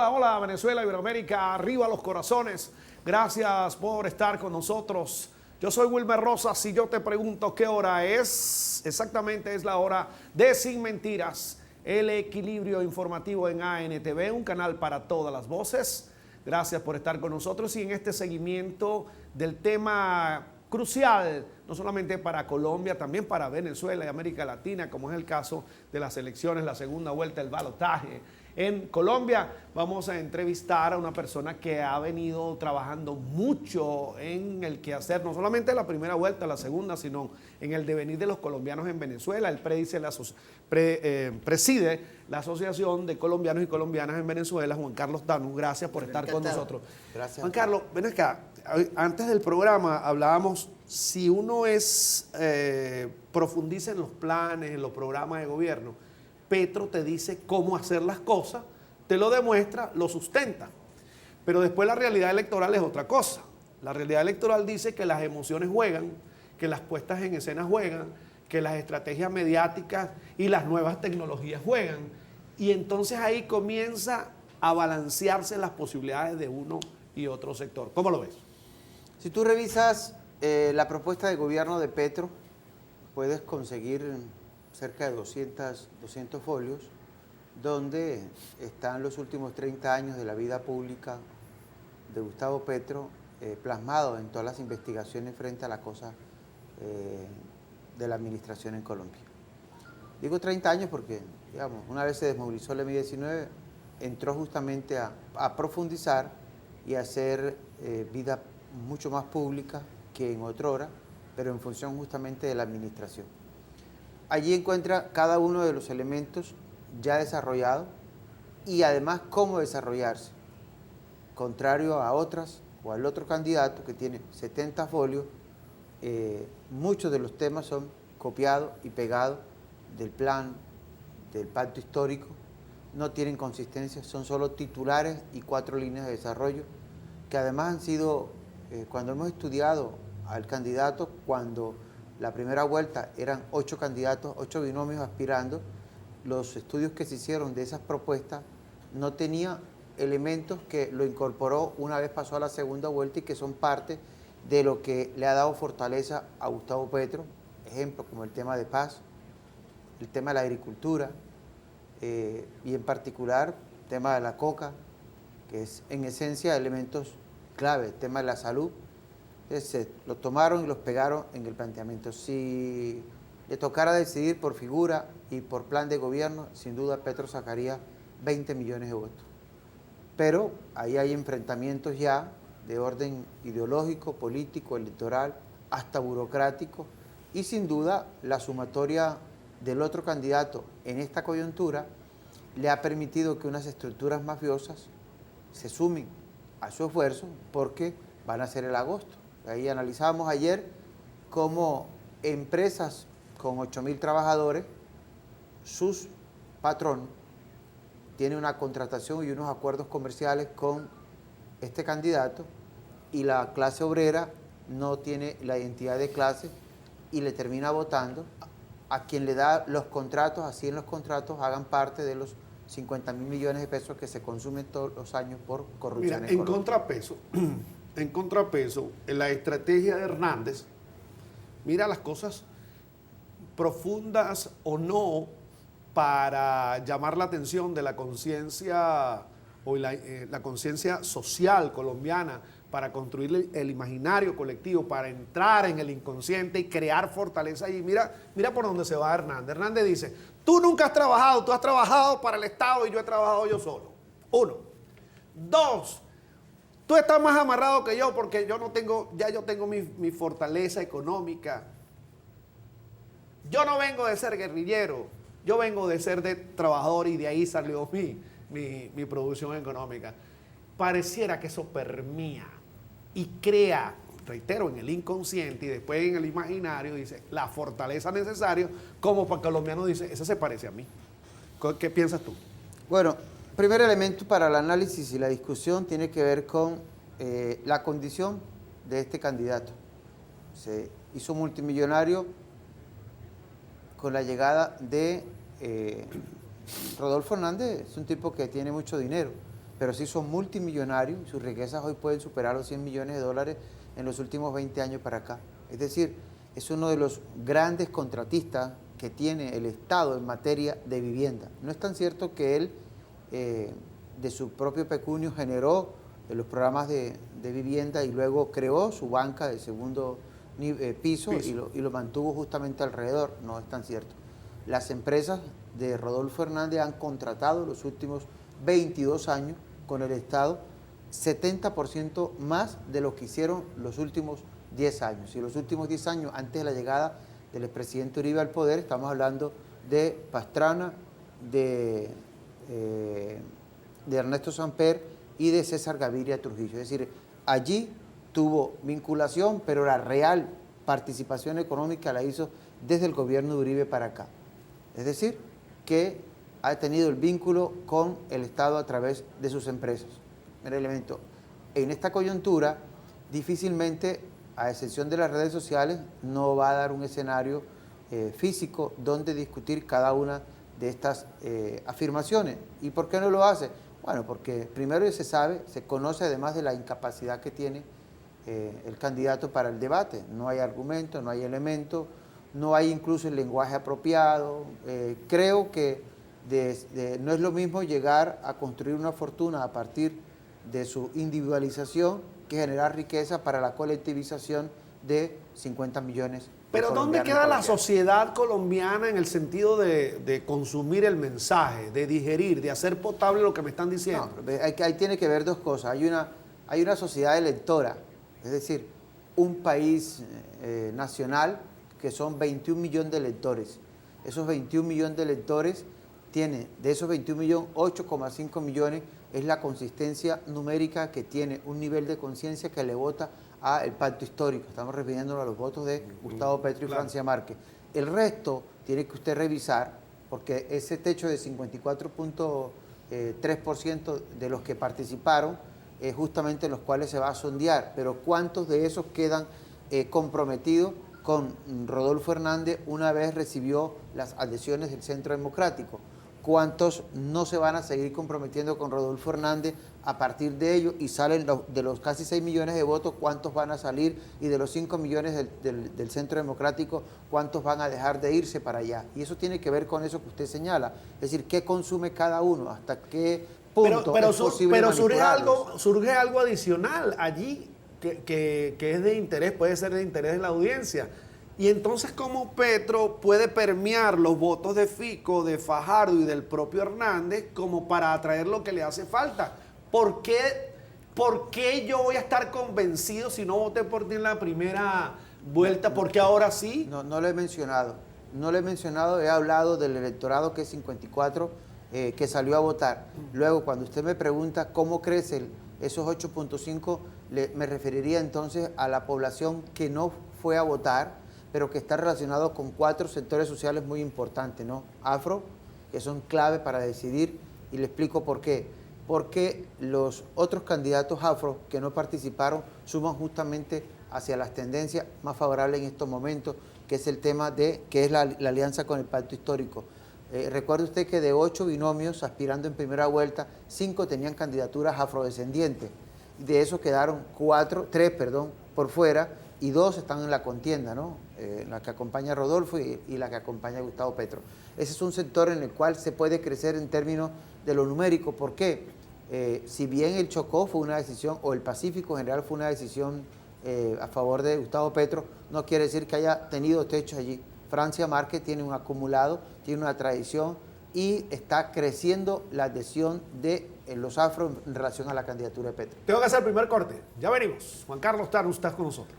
Hola, hola, Venezuela, Iberoamérica, arriba los corazones. Gracias por estar con nosotros. Yo soy Wilmer Rosas y yo te pregunto qué hora es. Exactamente es la hora de Sin Mentiras, el equilibrio informativo en ANTV, un canal para todas las voces. Gracias por estar con nosotros y en este seguimiento del tema crucial, no solamente para Colombia, también para Venezuela y América Latina, como es el caso de las elecciones, la segunda vuelta, el balotaje. En Colombia vamos a entrevistar a una persona que ha venido trabajando mucho en el quehacer, no solamente la primera vuelta, la segunda, sino en el devenir de los colombianos en Venezuela. Él preside la Asociación de Colombianos y Colombianas en Venezuela, Juan Carlos Danús. Gracias por estar con nosotros. Gracias. Juan Carlos, ven acá. Antes del programa hablábamos, si uno profundiza en los planes, en los programas de gobierno, Petro te dice cómo hacer las cosas, te lo demuestra, lo sustenta. Pero después la realidad electoral es otra cosa. La realidad electoral dice que las emociones juegan, que las puestas en escena juegan, que las estrategias mediáticas y las nuevas tecnologías juegan. Y entonces ahí comienza a balancearse las posibilidades de uno y otro sector. ¿Cómo lo ves? Si tú revisas la propuesta de gobierno de Petro, puedes conseguir cerca de 200 folios, donde están los últimos 30 años de la vida pública de Gustavo Petro plasmados en todas las investigaciones frente a la cosa de la administración en Colombia. Digo 30 años porque, digamos, una vez se desmovilizó el M-19, entró justamente a profundizar y a hacer vida mucho más pública que en otrora, pero en función justamente de la administración. Allí encuentra cada uno de los elementos ya desarrollados y además cómo desarrollarse, contrario a otras o al otro candidato que tiene 70 folios. Muchos de los temas son copiados y pegados del plan, del pacto histórico, no tienen consistencia, son solo titulares y 4 líneas de desarrollo, que además han sido, cuando hemos estudiado al candidato, cuando la primera vuelta eran 8 candidatos, 8 binomios aspirando, los estudios que se hicieron de esas propuestas no tenían elementos que lo incorporó una vez pasó a la segunda vuelta y que son parte de lo que le ha dado fortaleza a Gustavo Petro, ejemplos como el tema de paz, el tema de la agricultura y en particular el tema de la coca, que es en esencia elementos clave, el tema de la salud. Entonces, los tomaron y los pegaron en el planteamiento. Si le tocara decidir por figura y por plan de gobierno, sin duda Petro sacaría 20 millones de votos. Pero ahí hay enfrentamientos ya de orden ideológico, político, electoral, hasta burocrático, y sin duda la sumatoria del otro candidato en esta coyuntura le ha permitido que unas estructuras mafiosas se sumen a su esfuerzo porque van a ser el agosto. Ahí analizábamos ayer cómo empresas con 8.000 trabajadores, sus patronos tienen una contratación y unos acuerdos comerciales con este candidato y la clase obrera no tiene la identidad de clase y le termina votando a quien le da los contratos, así en los contratos hagan parte de los 50.000 millones de pesos que se consumen todos los años por corrupción. Mira, en contrapeso, en la estrategia de Hernández, mira las cosas profundas o no para llamar la atención de la conciencia o la conciencia social colombiana, para construir el imaginario colectivo, para entrar en el inconsciente y crear fortaleza. Y mira por dónde se va Hernández. Hernández dice, tú nunca has trabajado, tú has trabajado para el Estado y yo he trabajado yo solo. 1. 2. Tú estás más amarrado que yo porque yo tengo mi fortaleza económica. Yo no vengo de ser guerrillero, yo vengo de ser de trabajador y de ahí salió mi producción económica. Pareciera que eso permea y crea, reitero, en el inconsciente y después en el imaginario, dice, la fortaleza necesaria, como para el colombiano dice, ese se parece a mí. ¿Qué piensas tú? Bueno, primer elemento para el análisis y la discusión tiene que ver con la condición de este candidato. Se hizo multimillonario con la llegada de Rodolfo Hernández. Es un tipo que tiene mucho dinero, pero sí son multimillonarios y sus riquezas hoy pueden superar los 100 millones de dólares en los últimos 20 años para acá. Es decir, es uno de los grandes contratistas que tiene el Estado en materia de vivienda. No es tan cierto que él, de su propio pecunio, generó los programas de vivienda y luego creó su banca de segundo piso. Y lo mantuvo justamente alrededor. No es tan cierto. Las empresas de Rodolfo Hernández han contratado los últimos 22 años con el Estado 70% más de lo que hicieron los últimos 10 años. Y los últimos 10 años, antes de la llegada del expresidente Uribe al poder, estamos hablando de Pastrana, de Ernesto Samper y de César Gaviria Trujillo. Es decir, allí tuvo vinculación, pero la real participación económica la hizo desde el gobierno de Uribe para acá. Es decir, que ha tenido el vínculo con el Estado a través de sus empresas. Primer elemento. En esta coyuntura, difícilmente, a excepción de las redes sociales, no va a dar un escenario físico donde discutir cada una de estas afirmaciones. ¿Y por qué no lo hace? Bueno, porque primero se sabe, se conoce además de la incapacidad que tiene el candidato para el debate. No hay argumento, no hay elemento, no hay incluso el lenguaje apropiado. Creo que no es lo mismo llegar a construir una fortuna a partir de su individualización que generar riqueza para la colectivización de 50 millones. Pero ¿dónde queda la sociedad colombiana en el sentido de consumir el mensaje, de digerir, de hacer potable lo que me están diciendo? No, ahí tiene que ver dos cosas. Hay una sociedad electora, es decir, un país nacional que son 21 millones de electores. Esos 21 millones de electores tiene, de esos 21 millones, 8,5 millones es la consistencia numérica que tiene un nivel de conciencia que le vota al pacto histórico. Estamos refiriéndonos a los votos de Gustavo Petro y Francia Márquez. El resto tiene que usted revisar, porque ese techo de 54.3% de los que participaron es justamente los cuales se va a sondear. Pero ¿cuántos de esos quedan comprometidos con Rodolfo Hernández una vez recibió las adhesiones del Centro Democrático? ¿Cuántos no se van a seguir comprometiendo con Rodolfo Hernández a partir de ello y salen de los casi 6 millones de votos, cuántos van a salir? Y de los 5 millones del Centro Democrático, ¿cuántos van a dejar de irse para allá? Y eso tiene que ver con eso que usted señala, es decir, ¿qué consume cada uno? ¿Hasta qué punto es posible manipularlos? surge algo adicional allí que es de interés, puede ser de interés de la audiencia. Y entonces, ¿cómo Petro puede permear los votos de Fico, de Fajardo y del propio Hernández como para atraer lo que le hace falta? ¿Por qué yo voy a estar convencido si no voté por ti en la primera vuelta? ¿Por qué ahora sí? No lo he mencionado. No lo he mencionado, he hablado del electorado que es 54, que salió a votar. Luego, cuando usted me pregunta cómo crecen esos 8.5, me referiría entonces a la población que no fue a votar, pero que está relacionado con 4 sectores sociales muy importantes, ¿no? Afro, que son clave para decidir, y le explico por qué. Porque los otros candidatos afro que no participaron suman justamente hacia las tendencias más favorables en estos momentos, que es el tema que es la alianza con el pacto histórico. Recuerde usted que de 8 binomios aspirando en primera vuelta, 5 tenían candidaturas afrodescendientes. De esos quedaron 3 por fuera, y 2 están en la contienda, ¿no? La que acompaña a Rodolfo y la que acompaña a Gustavo Petro. Ese es un sector en el cual se puede crecer en términos de lo numérico. ¿Por qué? Si bien el Chocó fue una decisión, o el Pacífico en general fue una decisión a favor de Gustavo Petro, no quiere decir que haya tenido techo allí. Francia Márquez tiene un acumulado, tiene una tradición y está creciendo la adhesión de los afro en relación a la candidatura de Petro. Tengo que hacer el primer corte. Ya venimos. Juan Carlos Tarno, estás con nosotros.